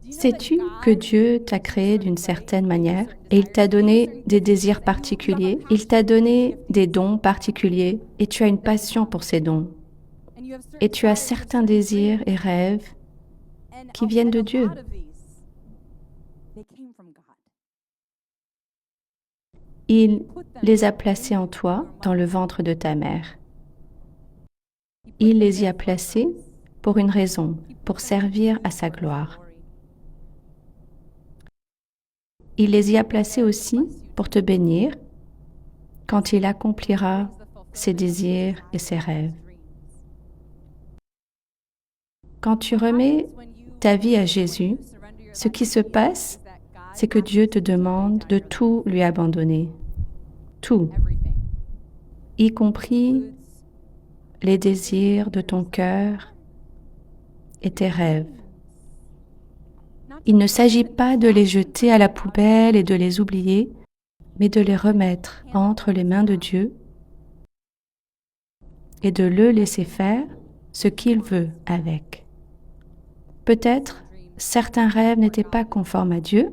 Sais-tu que Dieu t'a créé d'une certaine manière et il t'a donné des désirs particuliers, il t'a donné des dons particuliers et tu as une passion pour ces dons. Et tu as certains désirs et rêves qui viennent de Dieu. Il les a placés en toi dans le ventre de ta mère. Il les y a placés pour une raison, pour servir à sa gloire. Il les y a placés aussi pour te bénir quand il accomplira ses désirs et ses rêves. Quand tu remets ta vie à Jésus, ce qui se passe, c'est que Dieu te demande de tout lui abandonner. Tout, y compris les désirs de ton cœur et tes rêves. Il ne s'agit pas de les jeter à la poubelle et de les oublier, mais de les remettre entre les mains de Dieu et de le laisser faire ce qu'il veut avec. Peut-être certains rêves n'étaient pas conformes à Dieu,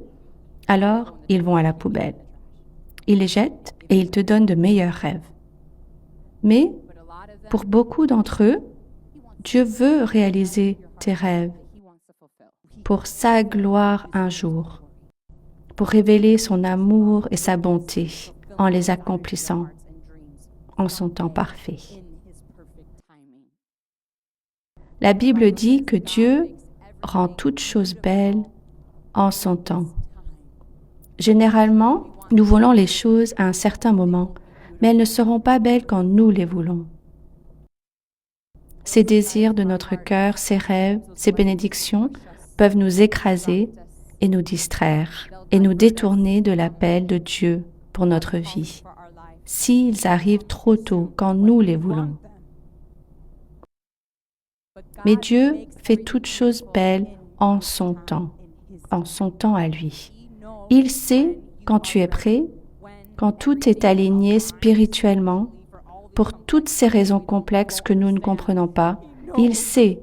alors ils vont à la poubelle. Il les jette et il te donne de meilleurs rêves. Mais pour beaucoup d'entre eux, Dieu veut réaliser tes rêves pour sa gloire un jour, pour révéler son amour et sa bonté en les accomplissant en son temps parfait. La Bible dit que Dieu rend toutes choses belles en son temps. Généralement, nous voulons les choses à un certain moment, mais elles ne seront pas belles quand nous les voulons. Ces désirs de notre cœur, ces rêves, ces bénédictions peuvent nous écraser et nous distraire et nous détourner de l'appel de Dieu pour notre vie, s'ils arrivent trop tôt quand nous les voulons. Mais Dieu fait toutes choses belles en son temps à lui. Il sait quand tu es prêt, quand tout est aligné spirituellement, pour toutes ces raisons complexes que nous ne comprenons pas. Il sait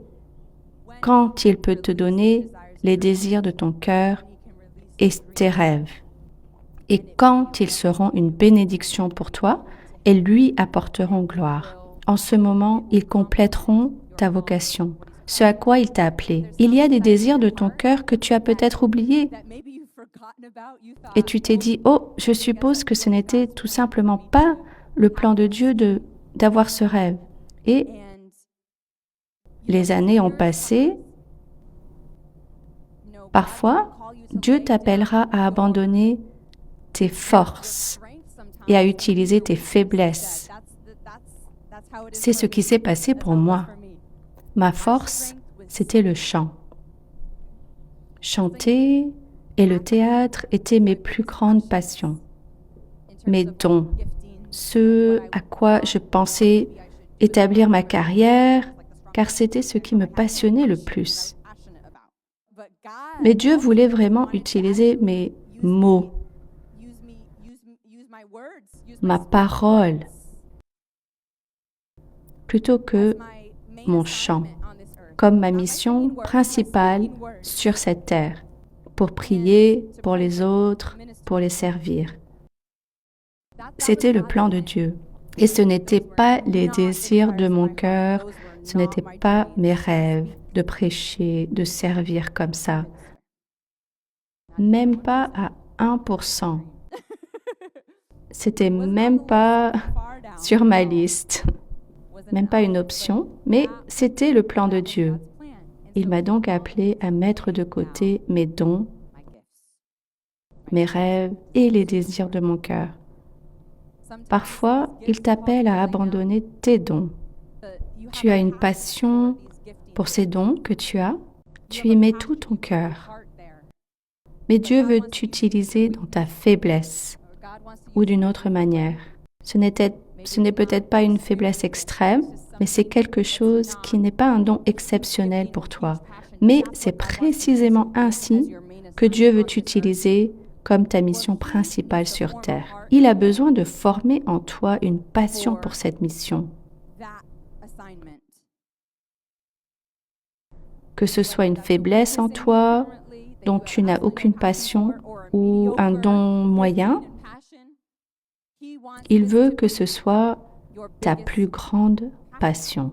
quand il peut te donner les désirs de ton cœur et tes rêves, et quand ils seront une bénédiction pour toi et lui apporteront gloire. En ce moment, ils compléteront ta vocation, ce à quoi il t'a appelé. Il y a des désirs de ton cœur que tu as peut-être oubliés. Et tu t'es dit, oh, je suppose que ce n'était tout simplement pas le plan de Dieu d'avoir ce rêve. Et les années ont passé. Parfois, Dieu t'appellera à abandonner tes forces et à utiliser tes faiblesses. C'est ce qui s'est passé pour moi. Ma force, c'était le chant. Chanter et le théâtre étaient mes plus grandes passions, mes dons, ce à quoi je pensais établir ma carrière, car c'était ce qui me passionnait le plus. Mais Dieu voulait vraiment utiliser mes mots, ma parole, plutôt que mon chant, comme ma mission principale sur cette terre, pour prier pour les autres, pour les servir. C'était le plan de Dieu. Et ce n'étaient pas les désirs de mon cœur, ce n'étaient pas mes rêves de prêcher, de servir comme ça. Même pas à 1%. C'était même pas sur ma liste, même pas une option, mais c'était le plan de Dieu. Il m'a donc appelé à mettre de côté mes dons, mes rêves et les désirs de mon cœur. Parfois, il t'appelle à abandonner tes dons. Tu as une passion pour ces dons que tu as, tu y mets tout ton cœur. Mais Dieu veut t'utiliser dans ta faiblesse ou d'une autre manière. Ce n'est peut-être pas une faiblesse extrême, mais c'est quelque chose qui n'est pas un don exceptionnel pour toi. Mais c'est précisément ainsi que Dieu veut t'utiliser comme ta mission principale sur terre. Il a besoin de former en toi une passion pour cette mission. Que ce soit une faiblesse en toi, dont tu n'as aucune passion ou un don moyen. Il veut que ce soit ta plus grande passion.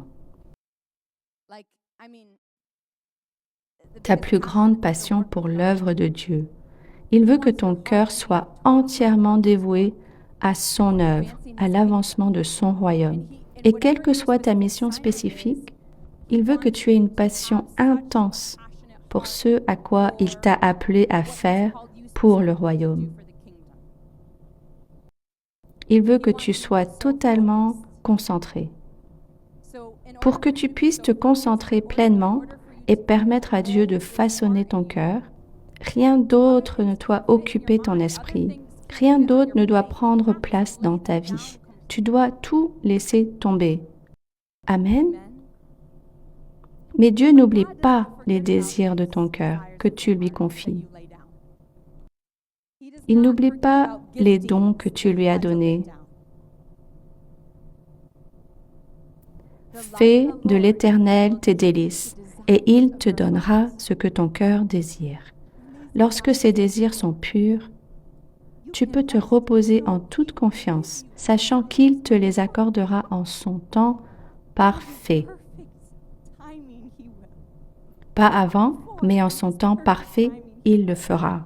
Ta plus grande passion pour l'œuvre de Dieu. Il veut que ton cœur soit entièrement dévoué à son œuvre, à l'avancement de son royaume. Et quelle que soit ta mission spécifique, il veut que tu aies une passion intense pour ce à quoi il t'a appelé à faire pour le royaume. Il veut que tu sois totalement concentré. Pour que tu puisses te concentrer pleinement et permettre à Dieu de façonner ton cœur, rien d'autre ne doit occuper ton esprit. Rien d'autre ne doit prendre place dans ta vie. Tu dois tout laisser tomber. Amen. Mais Dieu n'oublie pas les désirs de ton cœur que tu lui confies. Il n'oublie pas les dons que tu lui as donnés. Fais de l'Éternel tes délices, et il te donnera ce que ton cœur désire. Lorsque ces désirs sont purs, tu peux te reposer en toute confiance, sachant qu'il te les accordera en son temps parfait. Pas avant, mais en son temps parfait, il le fera.